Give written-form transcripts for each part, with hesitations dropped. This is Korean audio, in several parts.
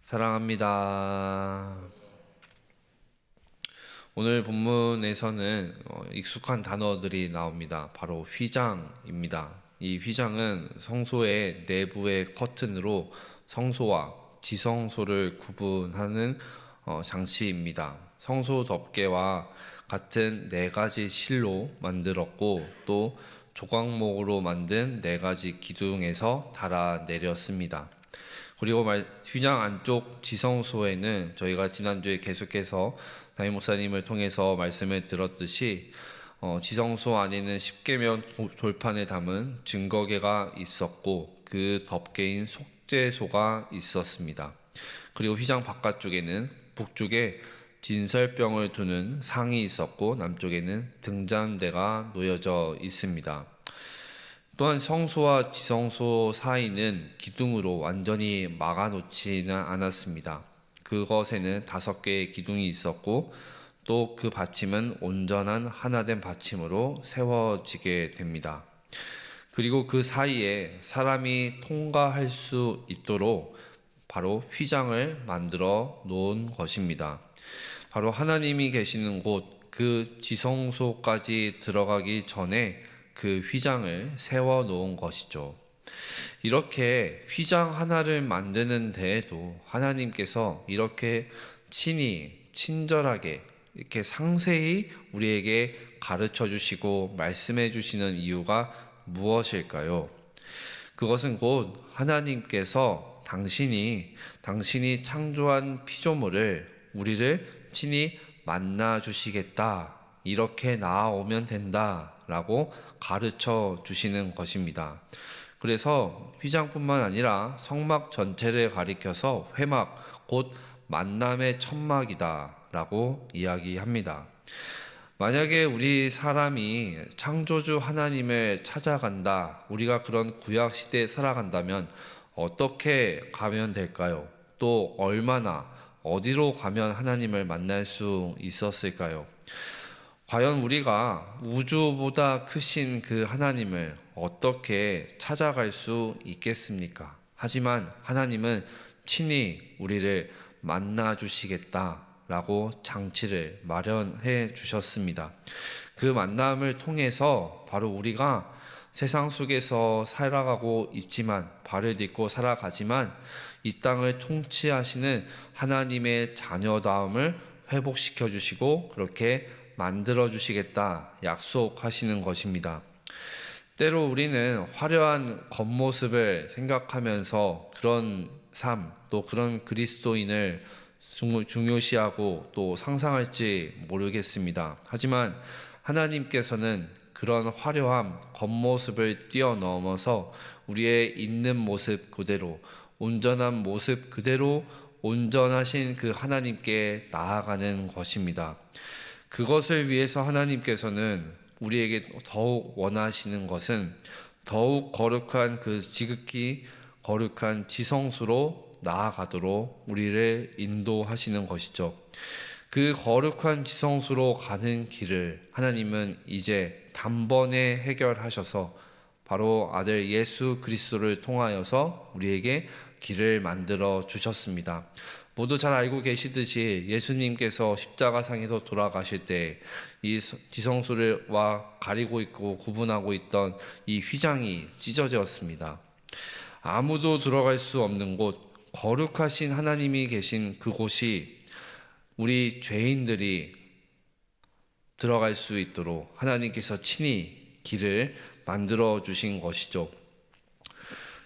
사랑합니다. 오늘 본문에서는 익숙한 단어들이 나옵니다. 바로 휘장입니다. 이 휘장은 성소의 내부의 커튼으로 성소와 지성소를 구분하는 장치입니다. 성소 덮개와 같은 네 가지 실로 만들었고 또 조각목으로 만든 네 가지 기둥에서 달아 내렸습니다. 그리고 휘장 안쪽 지성소에는 저희가 지난주에 계속해서 담임 목사님을 통해서 말씀을 들었듯이 지성소 안에는 십계명 돌판에 담은 증거계가 있었고 그 덮개인 속죄소가 있었습니다. 그리고 휘장 바깥쪽에는 북쪽에 진설병을 두는 상이 있었고 남쪽에는 등잔대가 놓여져 있습니다. 또한 성소와 지성소 사이는 기둥으로 완전히 막아놓지는 않았습니다. 그것에는 5개의 기둥이 있었고 또 그 받침은 온전한 하나된 받침으로 세워지게 됩니다. 그리고 그 사이에 사람이 통과할 수 있도록 바로 휘장을 만들어 놓은 것입니다. 바로 하나님이 계시는 곳 그 지성소까지 들어가기 전에 그 휘장을 세워 놓은 것이죠. 이렇게 휘장 하나를 만드는 데에도 하나님께서 이렇게 친절하게 이렇게 상세히 우리에게 가르쳐 주시고 말씀해 주시는 이유가 무엇일까요? 그것은 곧 하나님께서 당신이 창조한 피조물을 우리를 친히 만나 주시겠다, 이렇게 나아오면 된다 라고 가르쳐 주시는 것입니다. 그래서 휘장뿐만 아니라 성막 전체를 가리켜서 회막, 곧 만남의 천막이다 라고 이야기합니다. 만약에 우리 사람이 창조주 하나님을 찾아간다, 우리가 그런 구약 시대에 살아간다면 어떻게 가면 될까요? 또 얼마나, 어디로 가면 하나님을 만날 수 있었을까요? 과연 우리가 우주보다 크신 그 하나님을 어떻게 찾아갈 수 있겠습니까? 하지만 하나님은 친히 우리를 만나 주시겠다라고 장치를 마련해 주셨습니다. 그 만남을 통해서 바로 우리가 세상 속에서 살아가고 있지만, 발을 딛고 살아가지만 이 땅을 통치하시는 하나님의 자녀다움을 회복시켜 주시고 그렇게 만들어 주시겠다 약속하시는 것입니다. 때로 우리는 화려한 겉모습을 생각하면서 그런 삶, 또 그런 그리스도인을 중요시하고 또 상상할지 모르겠습니다. 하지만 하나님께서는 그런 화려한 겉모습을 뛰어넘어서 우리의 있는 모습 그대로, 온전한 모습 그대로 온전하신 그 하나님께 나아가는 것입니다. 그것을 위해서 하나님께서는 우리에게 더욱 원하시는 것은 더욱 거룩한 그 지극히 거룩한 지성소로 나아가도록 우리를 인도하시는 것이죠. 그 거룩한 지성소로 가는 길을 하나님은 이제 단번에 해결하셔서 바로 아들 예수 그리스도를 통하여서 우리에게 길을 만들어 주셨습니다. 모두 잘 알고 계시듯이 예수님께서 십자가상에서 돌아가실 때 이 지성소와 가리고 있고 구분하고 있던 이 휘장이 찢어졌습니다. 아무도 들어갈 수 없는 곳, 거룩하신 하나님이 계신 그곳이 우리 죄인들이 들어갈 수 있도록 하나님께서 친히 길을 만들어 주신 것이죠.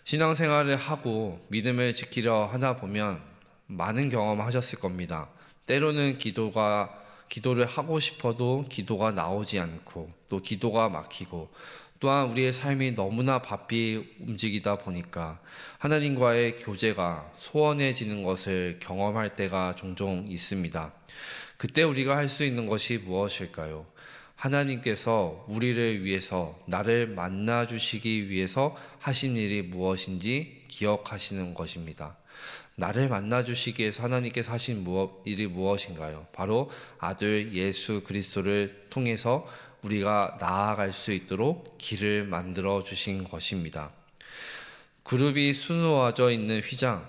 신앙생활을 하고 믿음을 지키려 하다 보면 많은 경험하셨을 겁니다. 때로는 기도를 하고 싶어도 기도가 나오지 않고, 또 기도가 막히고, 또한 우리의 삶이 너무나 바삐 움직이다 보니까 하나님과의 교제가 소원해지는 것을 경험할 때가 종종 있습니다. 그때 우리가 할 수 있는 것이 무엇일까요? 하나님께서 우리를 위해서, 나를 만나 주시기 위해서 하신 일이 무엇인지 기억하시는 것입니다. 나를 만나 주시기 위해서 하나님께서 하신 일이 무엇인가요? 바로 아들 예수 그리스도를 통해서 우리가 나아갈 수 있도록 길을 만들어 주신 것입니다. 그룹이 수놓아져 있는 휘장,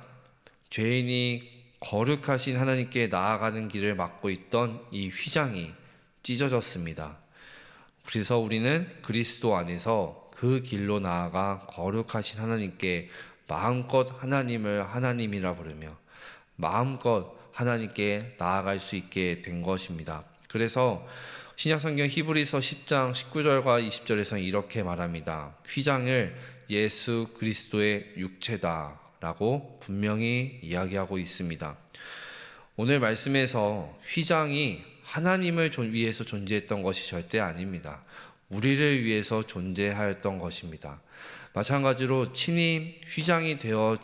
죄인이 거룩하신 하나님께 나아가는 길을 막고 있던 이 휘장이 찢어졌습니다. 그래서 우리는 그리스도 안에서 그 길로 나아가 거룩하신 하나님께 마음껏 하나님을 하나님이라 부르며 마음껏 하나님께 나아갈 수 있게 된 것입니다. 그래서 신약성경 히브리서 10장 19절과 20절에서는 이렇게 말합니다. 휘장을 예수 그리스도의 육체다 라고 분명히 이야기하고 있습니다. 오늘 말씀에서 휘장이 하나님을 위해서 존재했던 것이 절대 아닙니다. 우리를 위해서 존재하였던 것입니다. 마찬가지로 친히 휘장이 되어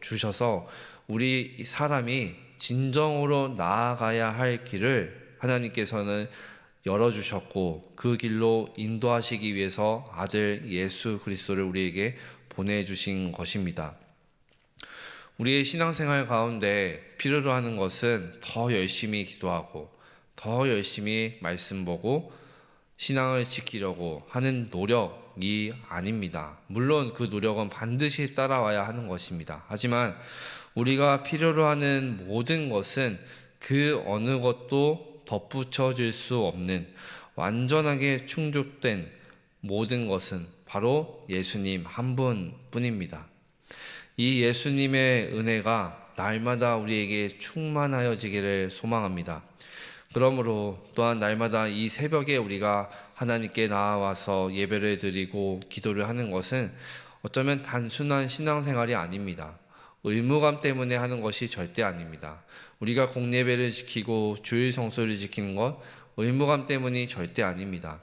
주셔서 우리 사람이 진정으로 나아가야 할 길을 하나님께서는 열어주셨고 그 길로 인도하시기 위해서 아들 예수 그리스도를 우리에게 보내주신 것입니다. 우리의 신앙생활 가운데 필요로 하는 것은 더 열심히 기도하고 더 열심히 말씀 보고 신앙을 지키려고 하는 노력이 아닙니다. 물론 그 노력은 반드시 따라와야 하는 것입니다. 하지만 우리가 필요로 하는 모든 것은 그 어느 것도 덧붙여질 수 없는 완전하게 충족된 모든 것은 바로 예수님 한 분뿐입니다. 이 예수님의 은혜가 날마다 우리에게 충만하여지기를 소망합니다. 그러므로 또한 날마다 이 새벽에 우리가 하나님께 나와서 예배를 드리고 기도를 하는 것은 어쩌면 단순한 신앙생활이 아닙니다. 의무감 때문에 하는 것이 절대 아닙니다. 우리가 공예배를 지키고 주일 성수를 지키는 것 의무감 때문이 절대 아닙니다.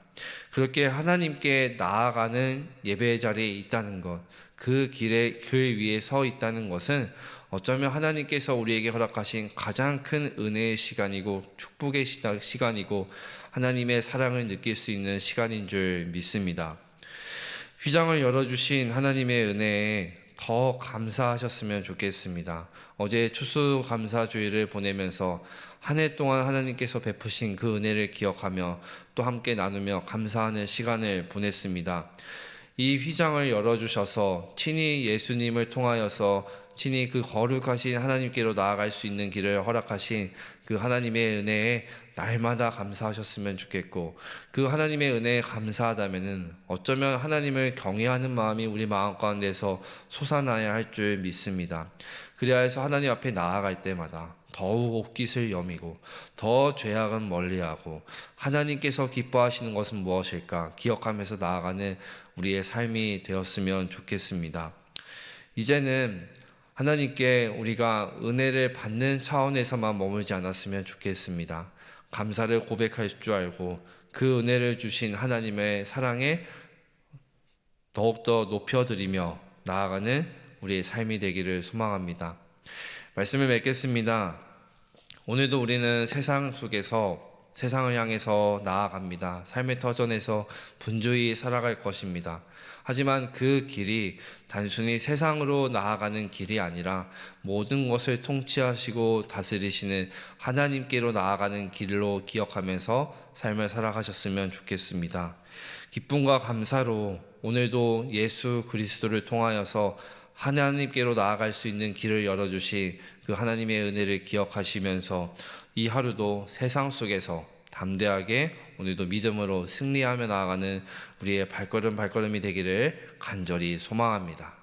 그렇게 하나님께 나아가는 예배의 자리에 있다는 것, 그 길에 그 위에 서 있다는 것은 어쩌면 하나님께서 우리에게 허락하신 가장 큰 은혜의 시간이고 축복의 시간이고 하나님의 사랑을 느낄 수 있는 시간인 줄 믿습니다. 휘장을 열어주신 하나님의 은혜에 더 감사하셨으면 좋겠습니다. 어제 추수감사주일을 보내면서 한 해 동안 하나님께서 베푸신 그 은혜를 기억하며 또 함께 나누며 감사하는 시간을 보냈습니다. 이 휘장을 열어주셔서 친히 예수님을 통하여서 친히 그 거룩하신 하나님께로 나아갈 수 있는 길을 허락하신 그 하나님의 은혜에 날마다 감사하셨으면 좋겠고, 그 하나님의 은혜에 감사하다면은 어쩌면 하나님을 경외하는 마음이 우리 마음 가운데서 솟아나야 할 줄 믿습니다. 그래야 해서 하나님 앞에 나아갈 때마다 더욱 옷깃을 여미고 더 죄악은 멀리하고 하나님께서 기뻐하시는 것은 무엇일까 기억하면서 나아가는 우리의 삶이 되었으면 좋겠습니다. 이제는 하나님께 우리가 은혜를 받는 차원에서만 머물지 않았으면 좋겠습니다. 감사를 고백할 줄 알고 그 은혜를 주신 하나님의 사랑에 더욱더 높여드리며 나아가는 우리의 삶이 되기를 소망합니다. 말씀을 맺겠습니다. 오늘도 우리는 세상 속에서 세상을 향해서 나아갑니다. 삶의 터전에서 분주히 살아갈 것입니다. 하지만 그 길이 단순히 세상으로 나아가는 길이 아니라 모든 것을 통치하시고 다스리시는 하나님께로 나아가는 길로 기억하면서 삶을 살아가셨으면 좋겠습니다. 기쁨과 감사로 오늘도 예수 그리스도를 통하여서 하나님께로 나아갈 수 있는 길을 열어주신 그 하나님의 은혜를 기억하시면서 이 하루도 세상 속에서 담대하게 오늘도 믿음으로 승리하며 나아가는 우리의 발걸음이 되기를 간절히 소망합니다.